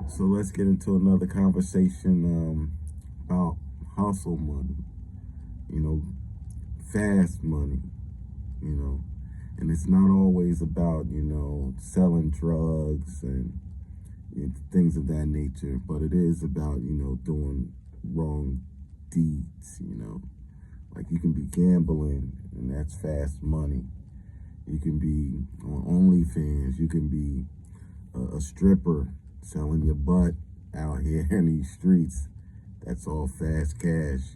So let's get into another conversation about hustle money, you know, fast money, you know, and it's not always about, selling drugs and things of that nature, but it is about, doing wrong deeds, like you can be gambling and that's fast money. You can be on OnlyFans, you can be a stripper selling your butt out here in these streets. That's all fast cash.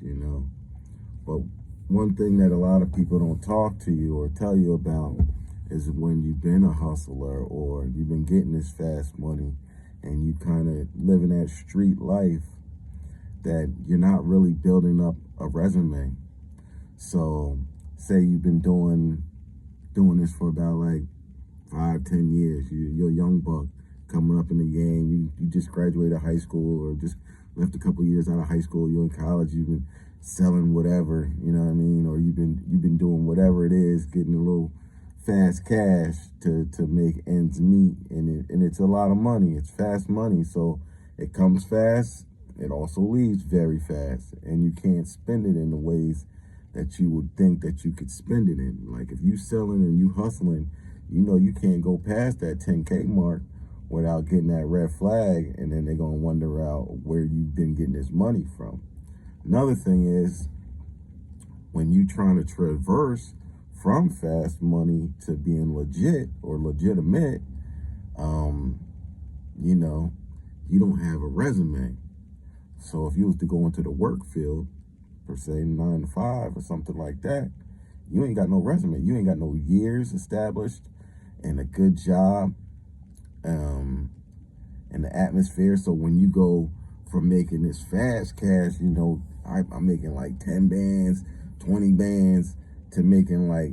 But one thing that a lot of people don't talk to you or tell you about is when you've been a hustler or you've been getting this fast money and you kind of living that street life, that you're not really building up a resume. So say you've been doing this for about like 5-10 years. You're a young buck coming up in the game. You just graduated high school or just left a couple years out of high school. You're in college. You've been selling whatever, you know what I mean, or you've been doing whatever it is, getting a little fast cash to make ends meet, and it's a lot of money. It's fast money, so it comes fast. It also leaves very fast, and you can't spend it in the ways that you would think that you could spend it in. Like if you selling and you hustling, you can't go past that 10K mark without getting that red flag, and then they're gonna wonder out where you've been getting this money from. Another thing is when you trying to traverse from fast money to being legit or legitimate, you don't have a resume. So if you was to go into the work field, per se 9 to 5 or something like that, you ain't got no resume. You ain't got no years established and a good job, and the atmosphere. So when you go from making this fast cash, I'm making like 10 bands, 20 bands to making like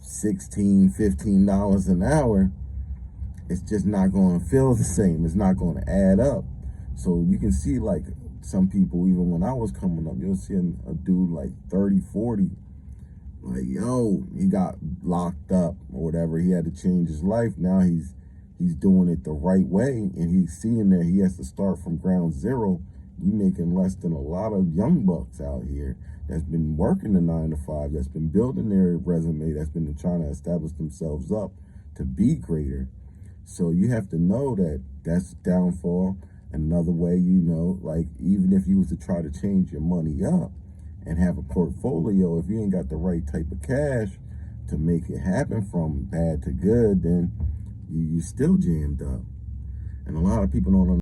$16-15 an hour, it's just not going to feel the same. It's not going to add up. So you can see like some people, even when I was coming up, you'll see a dude like 30-40, like, yo, he got locked up or whatever. He had to change his life. Now he's doing it the right way, and he's seeing that he has to start from ground zero. You making less than a lot of young bucks out here that's been working the 9 to 5, that's been building their resume, that's been trying to establish themselves up to be greater. So you have to know that that's downfall. Another way, like even if you was to try to change your money up and have a portfolio, if you ain't got the right type of cash to make it happen from bad to good, then you still jammed up. And a lot of people don't understand